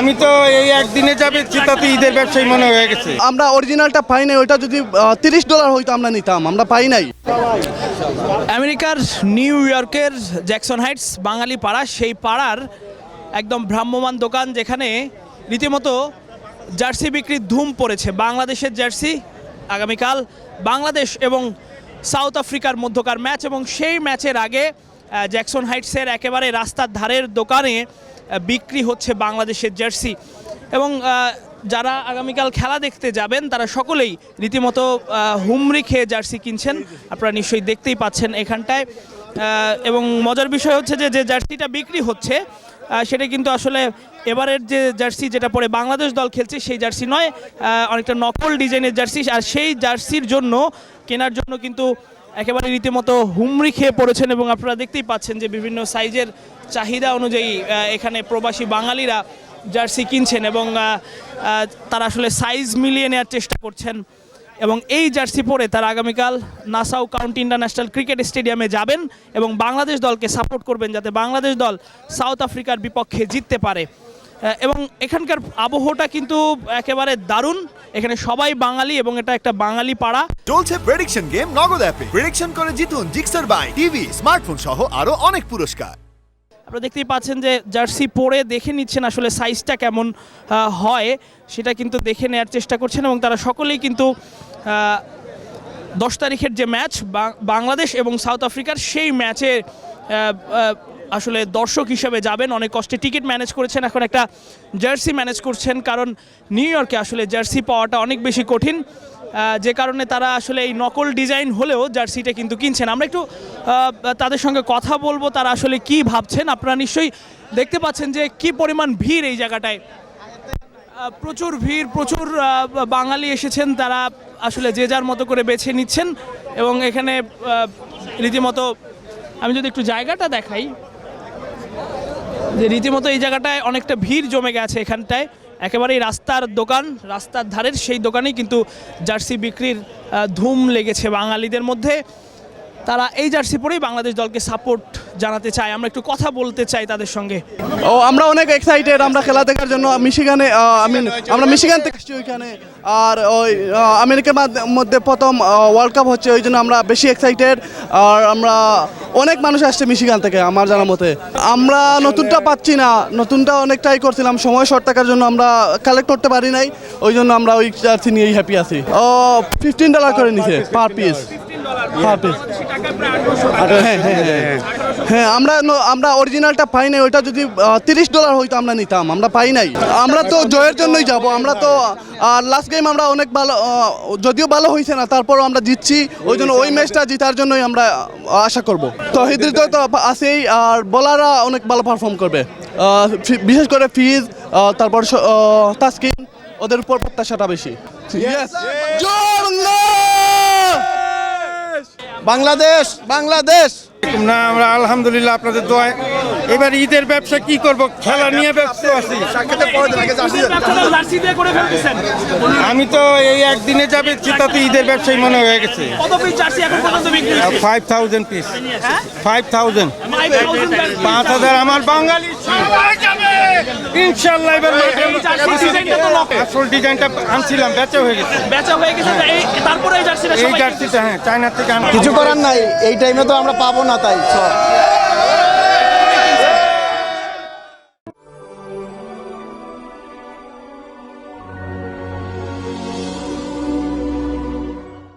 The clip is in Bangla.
আমি তো এই একদিনে যাবে তাতে ঈদের ব্যবসায়ী মনে হয়ে গেছে। আমরা অরিজিনালটা পাই নাই, ওইটা যদি $30 হইতো আমরা নিতাম, আমরা পাই নাই। আমেরিকার নিউ ইয়র্কের জ্যাকসন হাইটস বাঙালি পাড়া, সেই পাড়ার একদম ভ্রাম্যমান দোকান যেখানে রীতিমতো জার্সি বিক্রির ধুম পড়েছে। বাংলাদেশের জার্সি, আগামীকাল বাংলাদেশ এবং সাউথ আফ্রিকার মধ্যকার ম্যাচ, এবং সেই ম্যাচের আগে জ্যাকসন হাইটসের একেবারে রাস্তার ধারের দোকানে বিক্রি হচ্ছে বাংলাদেশের জার্সি। এবং যারা আগামীকাল খেলা দেখতে যাবেন তারা সকলেই রীতিমতো হুমড়ি খেয়ে জার্সি কিনছেন, আপনারা নিশ্চয়ই দেখতেই পাচ্ছেন এখানটায়। এবং মজার বিষয় হচ্ছে যে জার্সিটা বিক্রি হচ্ছে সেটা কিন্তু আসলে এবারের যে জার্সি যেটা পরে বাংলাদেশ দল খেলছে সেই জার্সি নয়, অনেকটা নকল ডিজাইনের জার্সি। আর সেই জার্সির জন্য কেনার জন্য কিন্তু একেবারে রীতিমতো হুমড়ি খেয়ে পড়েছেন। এবং আপনারা দেখতেই পাচ্ছেন যে বিভিন্ন সাইজের চাহিদা অনুযায়ী এখানে প্রবাসী বাঙালিরা জার্সি কিনছেন এবং তারা আসলে সাইজ মিলিয়ে নেওয়ার চেষ্টা করছেন। এবং এই জার্সি পরে তারা আগামীকাল নাসাউ কাউন্টি ইন্টারন্যাশনাল ক্রিকেট স্টেডিয়ামে যাবেন এবং বাংলাদেশ দলকে সাপোর্ট করবেন যাতে বাংলাদেশ দল সাউথ আফ্রিকার বিপক্ষে জিততে পারে। এবং এখানকার আবহাওয়াটা কিন্তু একেবারে দারুণ, এখানে সবাই বাঙালি এবং এটা একটা বাঙালি পাড়া। চলছে প্রেডিকশন গেম নগদ অ্যাপে। প্রেডিকশন করে জিতুন জিক্সার বাই টিভি, স্মার্টফোন সহ আরো অনেক পুরস্কার। আপনারা দেখতেই পাচ্ছেন যে জার্সি পরে দেখে নিচ্ছেন আসলে সাইজটা কেমন হয় সেটা কিন্তু দেখে নেওয়ার চেষ্টা করছেন। এবং তারা সকলেই কিন্তু 10 তারিখের যে ম্যাচ বাংলাদেশ এবং সাউথ আফ্রিকার সেই ম্যাচে আসলে দর্শক হিসেবে যাবেন। অনেক কষ্টে টিকিট ম্যানেজ করেছেন, এখন একটা জার্সি ম্যানেজ করছেন, কারণ নিউ ইয়র্কে আসলে জার্সি পাওয়াটা অনেক বেশি কঠিন, যে কারণে তারা আসলে এই নকল ডিজাইন হলেও জার্সিটা কিন্তু কিনছেন। আমরা একটু তাদের সঙ্গে কথা বলবো, তারা আসলে কি ভাবছেন। আপনারা নিশ্চয়ই দেখতে পাচ্ছেন যে কি পরিমাণ ভিড় এই জায়গাটায়, প্রচুর ভিড়, প্রচুর বাঙালি এসেছেন, তারা আসলে যে যার মতো করে বেছে নিচ্ছেন। এবং এখানে রীতিমতো আমি যদি একটু জায়গাটা দেখাই, যে রীতিমতো এই জায়গাটায় অনেকটা ভিড় জমে গেছে এখানটায়, একেবারেই রাস্তার দোকান, রাস্তার ধারের সেই দোকানেই কিন্তু জার্সি বিক্রির ধুম লেগেছে বাঙালিদের মধ্যে। তারা এই জার্সি পরেই বাংলাদেশ দলকে সাপোর্ট জানাতে চায়। আমরা একটু কথা বলতে চাই তাদের সঙ্গে। আমরা অনেক এক্সাইটেড আমরা খেলা দেখার জন্য। মিশিগানে আমরা মিশিগান থেকে এসেছি ওইখানে, আর ওই আমেরিকার মধ্যে প্রথম ওয়ার্ল্ড কাপ হচ্ছে, ওই জন্য আমরা বেশি এক্সাইটেড। আর আমরা অনেক মানুষ আসছে মিশিগান থেকে আমার জানার মতে। আমরা নতুনটা পাচ্ছি না, নতুনটা অনেক ট্রাই করছিলাম, সময় শর্ট থাকার জন্য আমরা কালেক্ট করতে পারি নাই, ওই জন্য আমরা ওই জার্সি নিয়েই হ্যাপি আছি। $15 করে নিছে পার পিস। হ্যাঁ, আমরা অরিজিনালটা পাই নাই, ওইটা যদি $30 হইতো আমরা নিতাম, আমরা পাই নাই। আমরা তো জয়ের জন্যই যাব, আমরা তো লাস্ট গেম আমরা অনেক ভালো, যদিও ভালো হয়েছে না তারপরও আমরা জিতছি, ওই জন্য ওই ম্যাচটা জেতার জন্যই আমরা আশা করব। তো হৃদয় তো আছেই, আর বোলাররা অনেক ভালো পারফর্ম করবে, বিশেষ করে ফিজ, তারপর তাসকিন, ওদের উপর প্রত্যাশাটা বেশি। বাংলাদেশ বাংলাদেশ না, আমরা আলহামদুলিল্লাহ আপনাদের দোয়ায় এবার ঈদের ব্যবসা কি করব, খেলা নিয়ে ব্যস্ত আছি। আমি তো এই একদিনে যাবে তাতে ঈদের ব্যবসায়ী মনে হয়ে গেছে। 5000 পিস, 5000, 5000 আমার বাঙালি ইনশাআল্লাহ। এবার আসল ডিজাইনটা আনছিলাম, বেচা হয়ে গেছে। তারপরে এই জার্সিটা হ্যাঁ চায়না থেকে কিছু করার নাই, এই টাইমে তো আমরা পাবো না, তাই